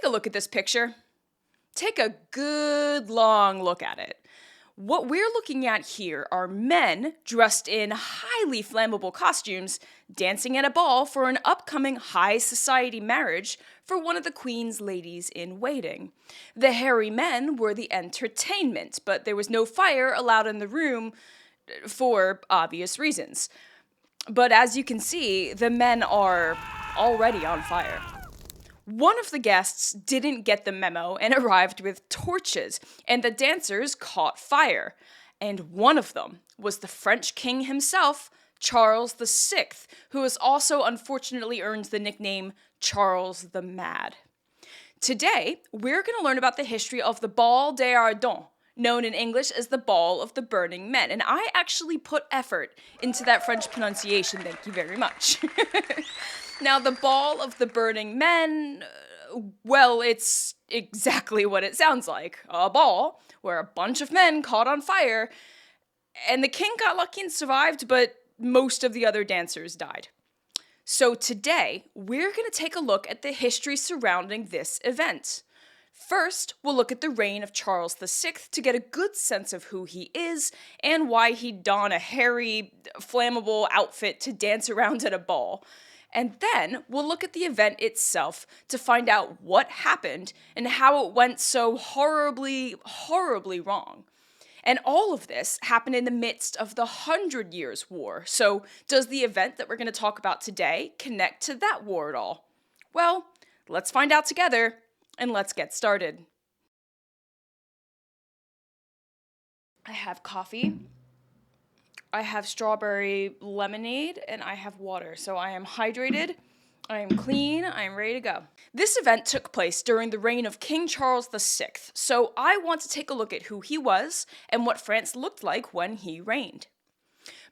a look at this picture. Take a good long look at it. What we're looking at here are men dressed in highly flammable costumes dancing at a ball for an upcoming high society marriage for one of the Queen's ladies in waiting. The hairy men were the entertainment, but there was no fire allowed in the room for obvious reasons. But as you can see, the men are already on fire. One of the guests didn't get the memo and arrived with torches, and the dancers caught fire. And one of them was the French king himself, Charles VI, who has also unfortunately earned the nickname Charles the Mad. Today, we're going to learn about the history of the Bal des Ardents, known in English as the Ball of the Burning Men. And I actually put effort into that French pronunciation, thank you very much. Now, the Ball of the Burning Men, well, it's exactly what it sounds like. A ball where a bunch of men caught on fire, and the king got lucky and survived, but most of the other dancers died. So today, we're going to take a look at the history surrounding this event. First, we'll look at the reign of Charles VI to get a good sense of who he is and why he'd don a hairy, flammable outfit to dance around at a ball. And then we'll look at the event itself to find out what happened and how it went so horribly, horribly wrong. And all of this happened in the midst of the 100 Years' War. So does the event that we're going to talk about today connect to that war at all? Well, let's find out together, and let's get started. I have coffee. I have strawberry lemonade, and I have water. So I am hydrated, I am clean, I am ready to go. This event took place during the reign of King Charles VI, so I want to take a look at who he was and what France looked like when he reigned.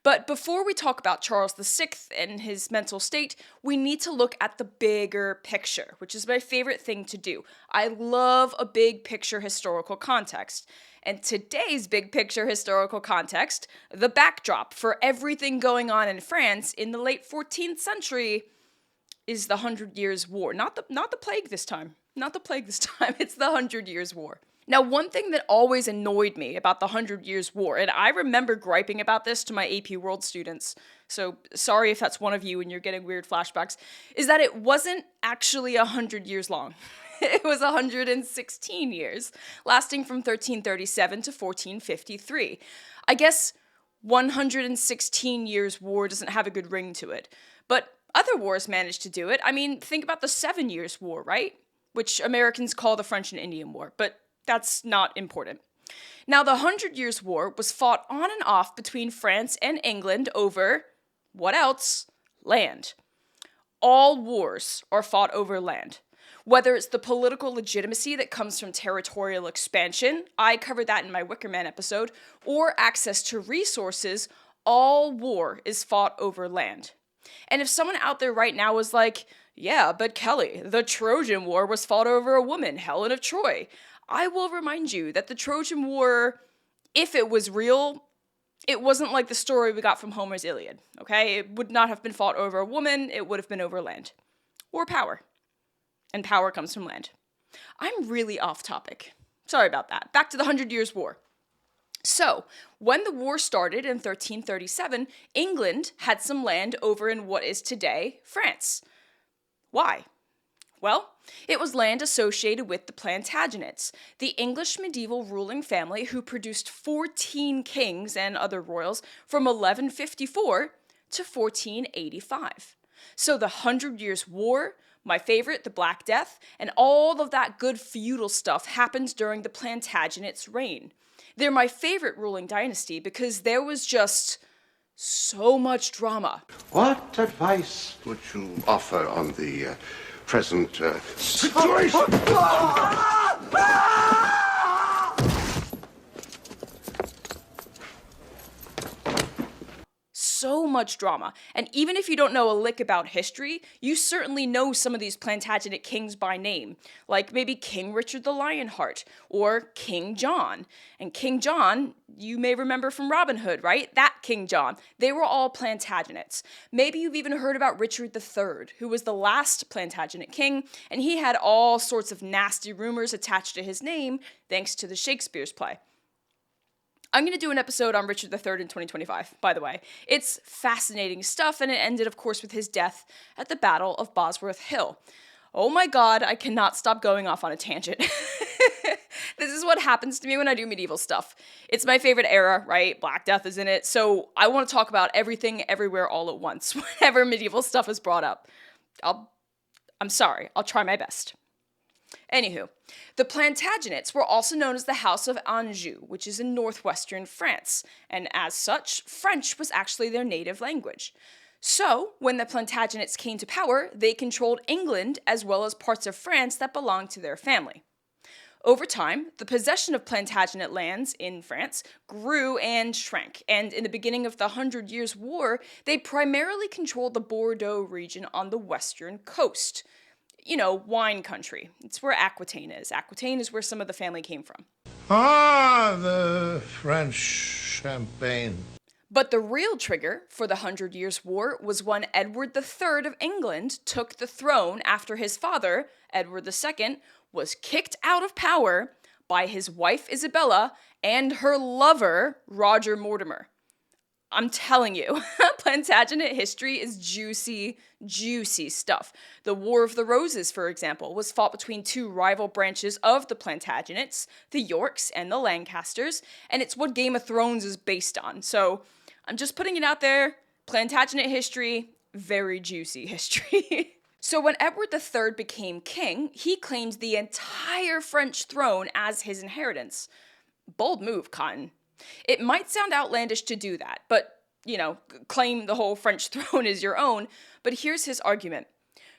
But before we talk about Charles VI and his mental state, we need to look at the bigger picture, which is my favorite thing to do. I love a big picture historical context. And today's big picture historical context, the backdrop for everything going on in France in the late 14th century, is the 100 Years' War. Not the plague this time. Not the plague this time. It's the 100 Years' War. Now, one thing that always annoyed me about the 100 Years' War, and I remember griping about this to my AP World students, so sorry if that's one of you and you're getting weird flashbacks, is that it wasn't actually 100 years long. It was 116 years, lasting from 1337 to 1453. I guess 116 years war doesn't have a good ring to it, but other wars managed to do it. I mean, think about the 7 Years' War, right? Which Americans call the French and Indian War, but that's not important. Now, the 100 Years' War was fought on and off between France and England over, what else? Land. All wars are fought over land. Whether it's the political legitimacy that comes from territorial expansion, I covered that in my Wicker Man episode, or access to resources, all war is fought over land. And if someone out there right now was like, yeah, but Kelly, the Trojan War was fought over a woman, Helen of Troy, I will remind you that the Trojan War, if it was real, it wasn't like the story we got from Homer's Iliad, okay? It would not have been fought over a woman, it would have been over land. Or power. And power comes from land. I'm really off topic. Sorry about that. Back to the 100 Years' War. So, when the war started in 1337, England had some land over in what is today France. Why? Well, it was land associated with the Plantagenets, the English medieval ruling family who produced 14 kings and other royals from 1154 to 1485. So the 100 Years' War, my favorite, the Black Death, and all of that good feudal stuff happened during the Plantagenets' reign. They're my favorite ruling dynasty because there was just so much drama. What advice would you offer on the present situation? So much drama. And even if you don't know a lick about history, you certainly know some of these Plantagenet kings by name, like maybe King Richard the Lionheart or King John. And King John, you may remember from Robin Hood, right? That King John. They were all Plantagenets. Maybe you've even heard about Richard III, who was the last Plantagenet king, and he had all sorts of nasty rumors attached to his name thanks to the Shakespeare's play. I'm going to do an episode on Richard III in 2025, by the way. It's fascinating stuff, and it ended, of course, with his death at the Battle of Bosworth Hill. Oh my god, I cannot stop going off on a tangent. This is what happens to me when I do medieval stuff. It's my favorite era, right? Black Death is in it, so I want to talk about everything, everywhere, all at once, whenever medieval stuff is brought up. I'm sorry, I'll try my best. Anywho, the Plantagenets were also known as the House of Anjou, which is in northwestern France, and as such, French was actually their native language. So, when the Plantagenets came to power, they controlled England as well as parts of France that belonged to their family. Over time, the possession of Plantagenet lands in France grew and shrank, and in the beginning of the 100 Years' War, they primarily controlled the Bordeaux region on the western coast. You know, wine country. It's where Aquitaine is. Aquitaine is where some of the family came from. Ah, the French champagne. But the real trigger for the 100 Years' War was when Edward III of England took the throne after his father, Edward II, was kicked out of power by his wife Isabella and her lover, Roger Mortimer. I'm telling you, Plantagenet history is juicy, juicy stuff. The War of the Roses, for example, was fought between two rival branches of the Plantagenets, the Yorks and the Lancasters, and it's what Game of Thrones is based on. So I'm just putting it out there. Plantagenet history, very juicy history. So when Edward III became king, he claimed the entire French throne as his inheritance. Bold move, Cotton. It might sound outlandish to do that, but, claim the whole French throne as your own, but here's his argument.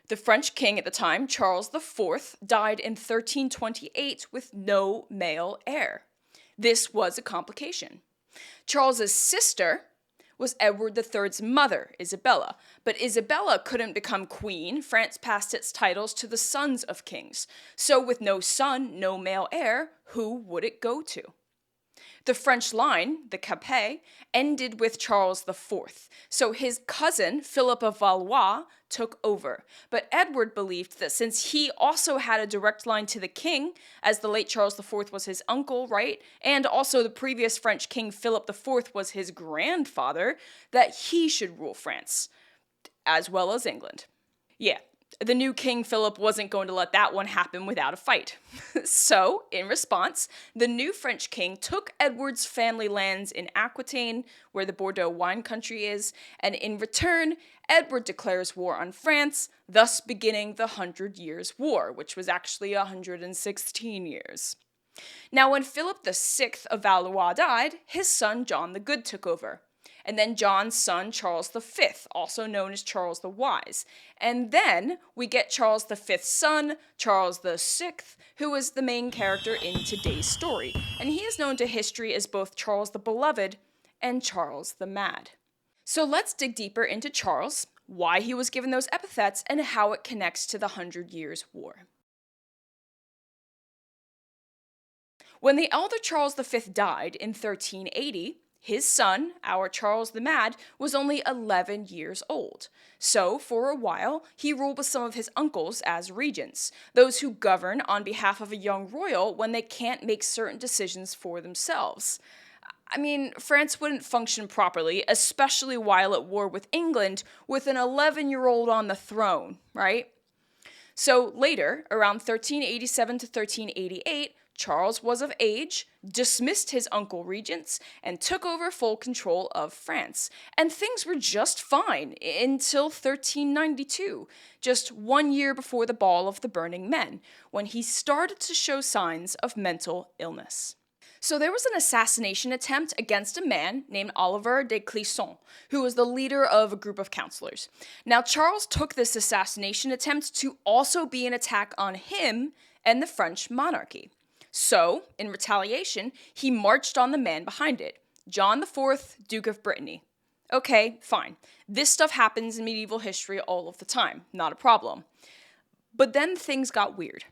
The French king at the time, Charles IV, died in 1328 with no male heir. This was a complication. Charles's sister was Edward III's mother, Isabella, but Isabella couldn't become queen. France passed its titles to the sons of kings. So with no son, no male heir, who would it go to? The French line, the Capet, ended with Charles IV, so his cousin, Philip of Valois, took over. But Edward believed that since he also had a direct line to the king, as the late Charles IV was his uncle, right, and also the previous French king Philip IV was his grandfather, that he should rule France, as well as England. Yeah. The new King Philip wasn't going to let that one happen without a fight. So, in response, the new French king took Edward's family lands in Aquitaine, where the Bordeaux wine country is, and in return, Edward declares war on France, thus beginning the 100 Years' War, which was actually 116 years. Now, when Philip VI of Valois died, his son John the Good took over. And then John's son, Charles V, also known as Charles the Wise. And then we get Charles V's son, Charles VI, who is the main character in today's story. And he is known to history as both Charles the Beloved and Charles the Mad. So let's dig deeper into Charles, why he was given those epithets, and how it connects to the 100 Years' War. When the elder Charles V died in 1380, his son, our Charles the Mad, was only 11 years old. So, for a while, he ruled with some of his uncles as regents, those who govern on behalf of a young royal when they can't make certain decisions for themselves. I mean, France wouldn't function properly, especially while at war with England, with an 11-year-old on the throne, right? So later, around 1387 to 1388, Charles was of age, dismissed his uncle regents, and took over full control of France. And things were just fine until 1392, just 1 year before the Ball of the Burning Men, when he started to show signs of mental illness. So there was an assassination attempt against a man named Oliver de Clisson, who was the leader of a group of counselors. Now, Charles took this assassination attempt to also be an attack on him and the French monarchy. So, in retaliation, he marched on the man behind it, John IV, Duke of Brittany. Okay, fine. This stuff happens in medieval history all of the time, not a problem. But then things got weird.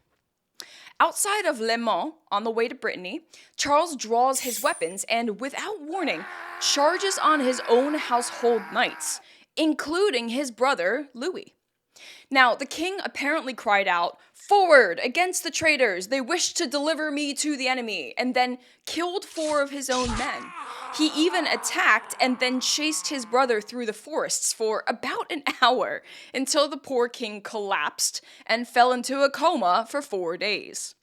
Outside of Le Mans, on the way to Brittany, Charles draws his weapons and, without warning, charges on his own household knights, including his brother, Louis. Now, the king apparently cried out, "Forward, against the traitors! They wish to deliver me to the enemy," and then killed 4 of his own men. He even attacked and then chased his brother through the forests for about an hour until the poor king collapsed and fell into a coma for 4 days.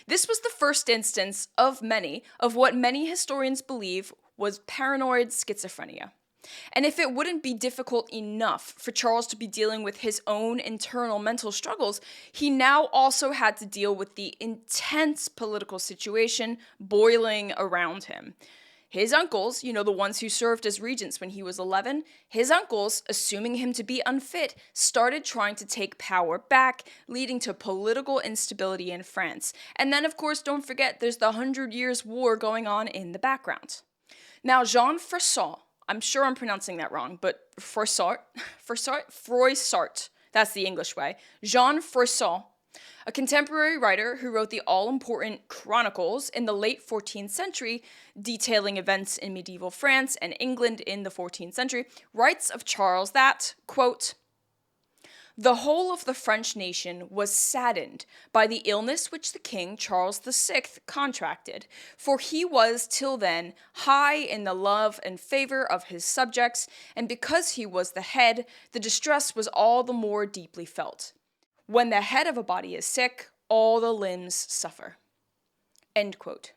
This was the first instance of many of what many historians believe was paranoid schizophrenia. And if it wouldn't be difficult enough for Charles to be dealing with his own internal mental struggles, he now also had to deal with the intense political situation boiling around him. His uncles, the ones who served as regents when he was 11, his uncles, assuming him to be unfit, started trying to take power back, leading to political instability in France. And then, of course, don't forget, there's the 100 Years' War going on in the background. Now, Jean Froissart, I'm sure I'm pronouncing that wrong, but Froissart, that's the English way, Jean Froissart, a contemporary writer who wrote the all-important Chronicles in the late 14th century, detailing events in medieval France and England in the 14th century, writes of Charles that, quote, "The whole of the French nation was saddened by the illness which the King Charles VI contracted, for he was till then high in the love and favor of his subjects, and because he was the head, the distress was all the more deeply felt. When the head of a body is sick, all the limbs suffer." End quote.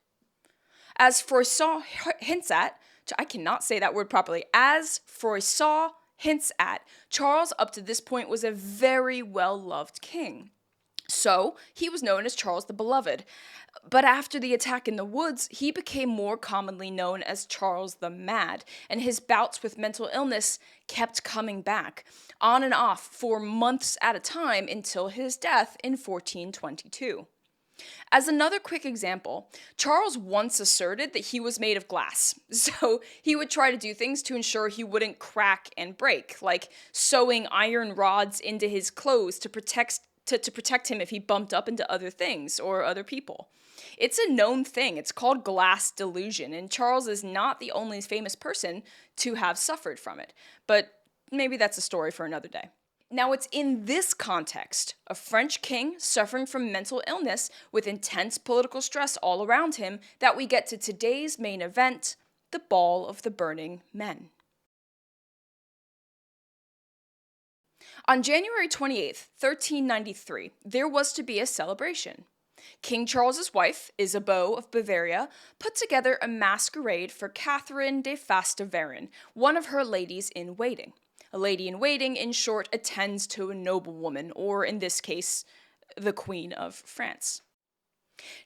As Froissart hints at, I cannot say that word properly, as Froissart hints at, Charles up to this point was a very well-loved king. So, he was known as Charles the Beloved. But after the attack in the woods, he became more commonly known as Charles the Mad, and his bouts with mental illness kept coming back, on and off for months at a time until his death in 1422. As another quick example, Charles once asserted that he was made of glass, so he would try to do things to ensure he wouldn't crack and break, like sewing iron rods into his clothes to protect him if he bumped up into other things or other people. It's a known thing. It's called glass delusion, and Charles is not the only famous person to have suffered from it. But maybe that's a story for another day. Now, it's in this context, a French king suffering from mental illness with intense political stress all around him, that we get to today's main event, the Ball of the Burning Men. On January 28th, 1393, there was to be a celebration. King Charles's wife, Isabeau of Bavaria, put together a masquerade for Catherine de Fast-Verin, one of her ladies in waiting. A lady in waiting, in short, attends to a noblewoman, or in this case, the Queen of France.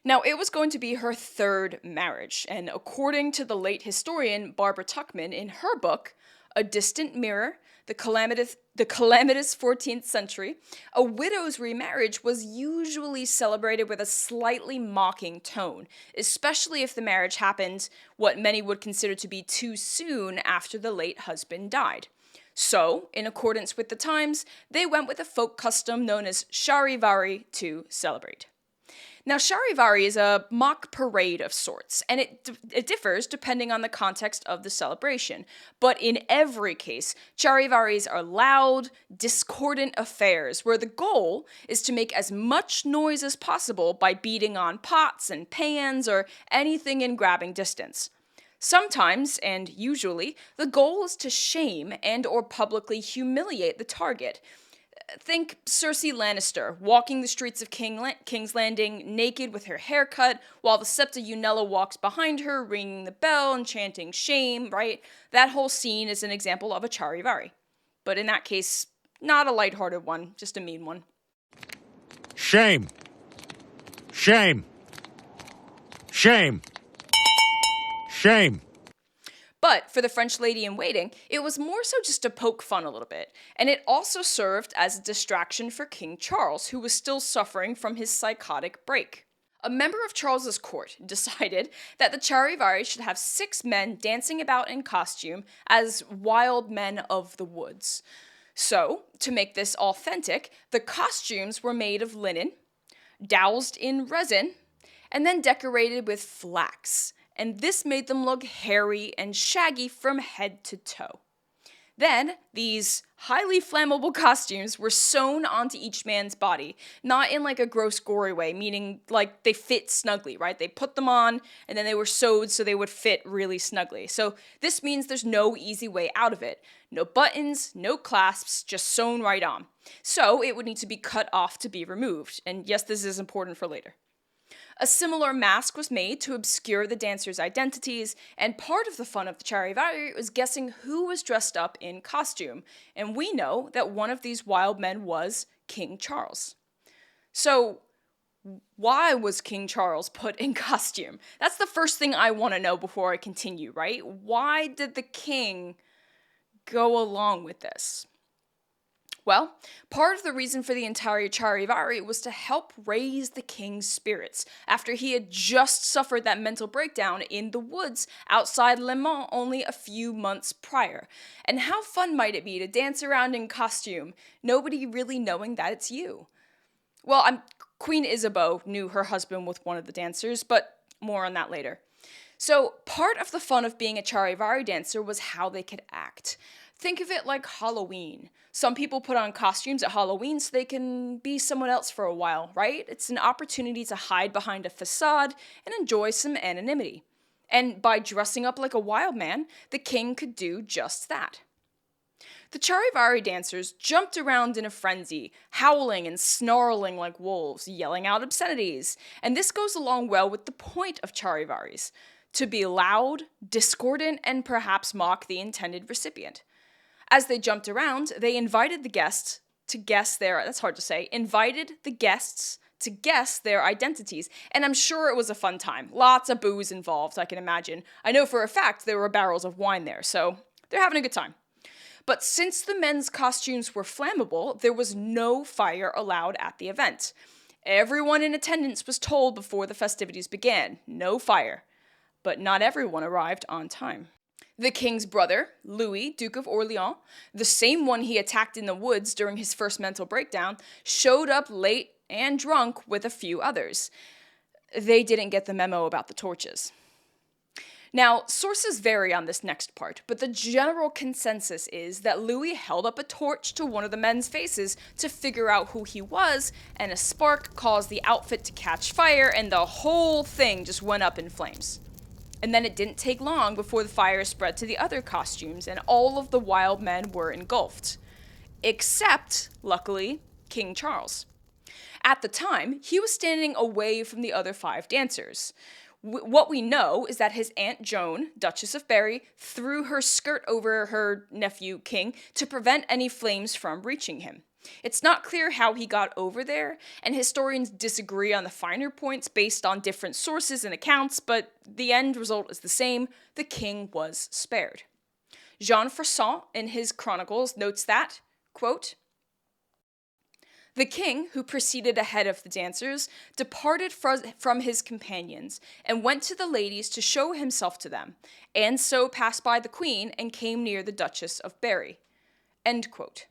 Now, it was going to be her 3rd marriage, and according to the late historian Barbara Tuchman in her book, A Distant Mirror, the calamitous 14th century, a widow's remarriage was usually celebrated with a slightly mocking tone, especially if the marriage happened what many would consider to be too soon after the late husband died. So, in accordance with the times, they went with a folk custom known as charivari to celebrate. Now, charivari is a mock parade of sorts, and it differs depending on the context of the celebration. But in every case, charivaris are loud, discordant affairs where the goal is to make as much noise as possible by beating on pots and pans or anything in grabbing distance. Sometimes, and usually, the goal is to shame and or publicly humiliate the target. Think Cersei Lannister walking the streets of King's Landing naked with her hair cut while the Septa Unella walks behind her ringing the bell and chanting shame, right? That whole scene is an example of a charivari. But in that case, not a lighthearted one, just a mean one. Shame. Shame. Shame. Shame. But for the French lady in waiting, it was more so just to poke fun a little bit, and it also served as a distraction for King Charles, who was still suffering from his psychotic break. A member of Charles's court decided that the charivari should have 6 men dancing about in costume as wild men of the woods. So, to make this authentic, the costumes were made of linen, doused in resin, and then decorated with flax, and this made them look hairy and shaggy from head to toe. Then, these highly flammable costumes were sewn onto each man's body, not in like a gross, gory way, meaning like they fit snugly, right? They put them on, and then they were sewed so they would fit really snugly. So this means there's no easy way out of it. No buttons, no clasps, just sewn right on. So it would need to be cut off to be removed, and yes, this is important for later. A similar mask was made to obscure the dancers' identities, and part of the fun of the charivari was guessing who was dressed up in costume, and we know that one of these wild men was King Charles. So, why was King Charles put in costume? That's the first thing I want to know before I continue, right? Why did the king go along with this? Well, part of the reason for the entire charivari was to help raise the king's spirits after he had just suffered that mental breakdown in the woods outside Le Mans only a few months prior. And how fun might it be to dance around in costume, nobody really knowing that it's you? Well, Queen Isabeau knew her husband was one of the dancers, but more on that later. So, part of the fun of being a charivari dancer was how they could act. Think of it like Halloween. Some people put on costumes at Halloween so they can be someone else for a while, right? It's an opportunity to hide behind a facade and enjoy some anonymity. And by dressing up like a wild man, the king could do just that. The charivari dancers jumped around in a frenzy, howling and snarling like wolves, yelling out obscenities. And this goes along well with the point of charivaris, to be loud, discordant, and perhaps mock the intended recipient. As they jumped around, they invited the guests to guess their, that's hard to say, invited the guests to guess their identities. And I'm sure it was a fun time. Lots of booze involved, I can imagine. I know for a fact there were barrels of wine there, so they're having a good time. But since the men's costumes were flammable, there was no fire allowed at the event. Everyone in attendance was told before the festivities began, no fire. But not everyone arrived on time. The king's brother, Louis, Duke of Orleans, the same one he attacked in the woods during his first mental breakdown, showed up late and drunk with a few others. They didn't get the memo about the torches. Now, sources vary on this next part, but the general consensus is that Louis held up a torch to one of the men's faces to figure out who he was, and a spark caused the outfit to catch fire, and the whole thing just went up in flames. And then it didn't take long before the fire spread to the other costumes, and all of the wild men were engulfed. Except, luckily, King Charles. At the time, he was standing away from the other 5 dancers. What we know is that his Aunt Joan, Duchess of Berry, threw her skirt over her nephew, King, to prevent any flames from reaching him. It's not clear how he got over there, and historians disagree on the finer points based on different sources and accounts, but the end result is the same: the king was spared. Jean Froissart, in his chronicles, notes that, quote, "The king, who proceeded ahead of the dancers, departed from his companions, and went to the ladies to show himself to them, and so passed by the queen, and came near the Duchess of Berry." End quote.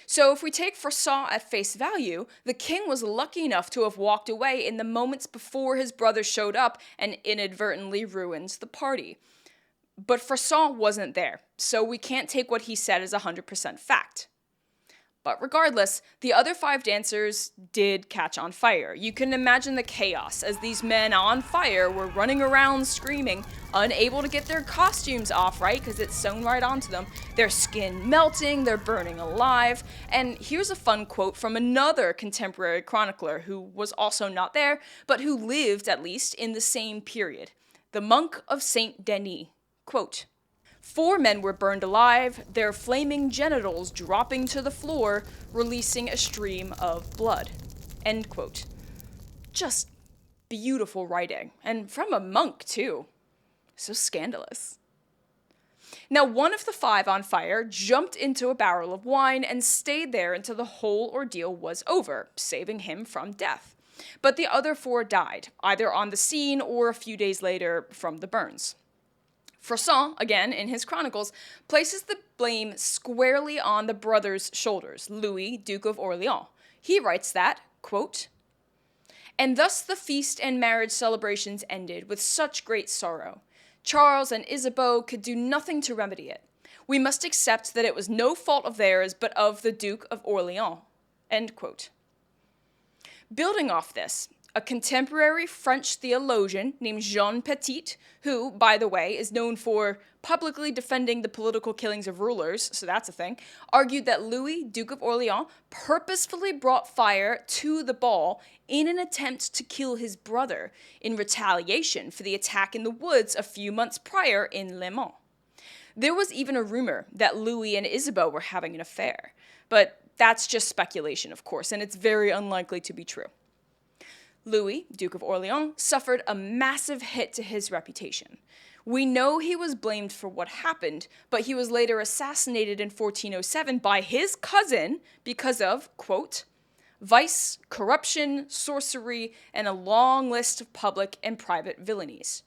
So if we take Froissart at face value, the king was lucky enough to have walked away in the moments before his brother showed up and inadvertently ruined the party. But Froissart wasn't there, so we can't take what he said as 100% fact. But regardless, the other 5 dancers did catch on fire. You can imagine the chaos as these men on fire were running around screaming, unable to get their costumes off, right? Because it's sewn right onto them. Their skin melting, they're burning alive. And here's a fun quote from another contemporary chronicler who was also not there, but who lived, at least, in the same period. The monk of Saint Denis, quote, "4 men were burned alive, their flaming genitals dropping to the floor, releasing a stream of blood." End quote. Just beautiful writing. And from a monk, too. So scandalous. Now, one of the 5 on fire jumped into a barrel of wine and stayed there until the whole ordeal was over, saving him from death. but the other 4 died, either on the scene or a few days later from the burns. Froissart, again in his chronicles, places the blame squarely on the brothers' shoulders, Louis, Duke of Orleans. He writes that, quote, "And thus the feast and marriage celebrations ended with such great sorrow. Charles and Isabeau could do nothing to remedy it. We must accept that it was no fault of theirs, but of the Duke of Orleans." End quote. Building off this, a contemporary French theologian named Jean Petit, who, by the way, is known for publicly defending the political killings of rulers, so that's a thing, argued that Louis, Duke of Orleans, purposefully brought fire to the ball in an attempt to kill his brother in retaliation for the attack in the woods a few months prior in Le Mans. There was even a rumor that Louis and Isabeau were having an affair, but that's just speculation, of course, and it's very unlikely to be true. Louis, Duke of Orleans, suffered a massive hit to his reputation. We know he was blamed for what happened, but he was later assassinated in 1407 by his cousin because of, quote, "vice, corruption, sorcery, and a long list of public and private villainies."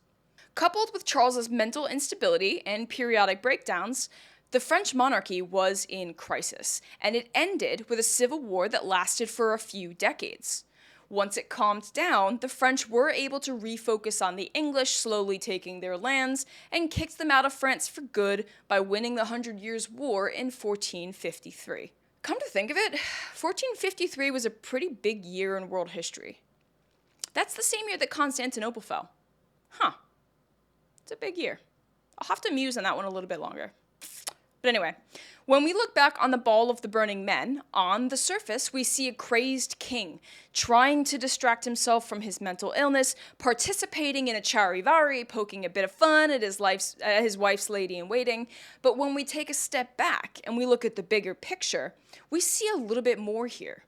Coupled with Charles's mental instability and periodic breakdowns, the French monarchy was in crisis, and it ended with a civil war that lasted for a few decades. Once it calmed down, the French were able to refocus on the English, slowly taking their lands, and kicked them out of France for good by winning the 100 Years' War in 1453. Come to think of it, 1453 was a pretty big year in world history. That's the same year that Constantinople fell. Huh. It's a big year. I'll have to muse on that one a little bit longer. But anyway, when we look back on the Ball of the Burning Men, on the surface we see a crazed king trying to distract himself from his mental illness, participating in a charivari, poking a bit of fun at his wife's lady-in-waiting. But when we take a step back and we look at the bigger picture, we see a little bit more here.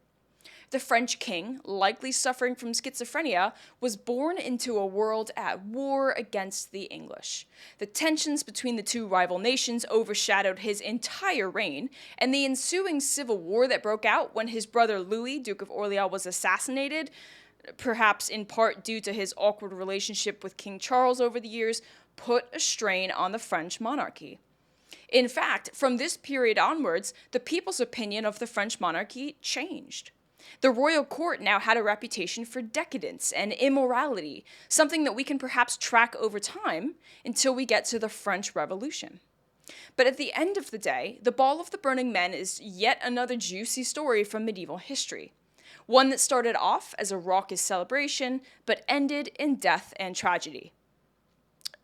The French king, likely suffering from schizophrenia, was born into a world at war against the English. The tensions between the two rival nations overshadowed his entire reign, and the ensuing civil war that broke out when his brother Louis, Duke of Orleans, was assassinated, perhaps in part due to his awkward relationship with King Charles over the years, put a strain on the French monarchy. In fact, from this period onwards, the people's opinion of the French monarchy changed. The royal court now had a reputation for decadence and immorality, something that we can perhaps track over time until we get to the French Revolution. But at the end of the day, the Ball of the Burning Men is yet another juicy story from medieval history. One that started off as a raucous celebration, but ended in death and tragedy.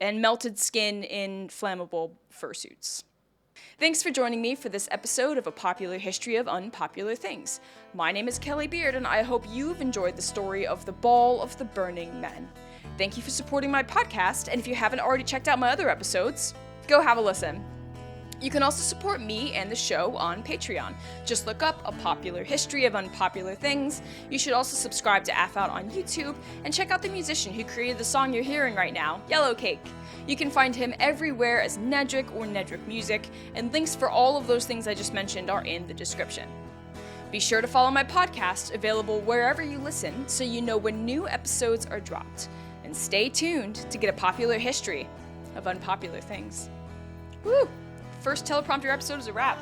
And melted skin in flammable fursuits. Thanks for joining me for this episode of A Popular History of Unpopular Things. My name is Kelly Beard, and I hope you've enjoyed the story of the Ball of the Burning Men. Thank you for supporting my podcast, and if you haven't already checked out my other episodes, go have a listen. You can also support me and the show on Patreon. Just look up A Popular History of Unpopular Things. You should also subscribe to AF Out on YouTube, and check out the musician who created the song you're hearing right now, Yellow Cake. You can find him everywhere as Nedrick or Nedrick Music, and links for all of those things I just mentioned are in the description. Be sure to follow my podcast, available wherever you listen, so you know when new episodes are dropped. And stay tuned to get a popular history of unpopular things. Woo! First teleprompter episode is a wrap.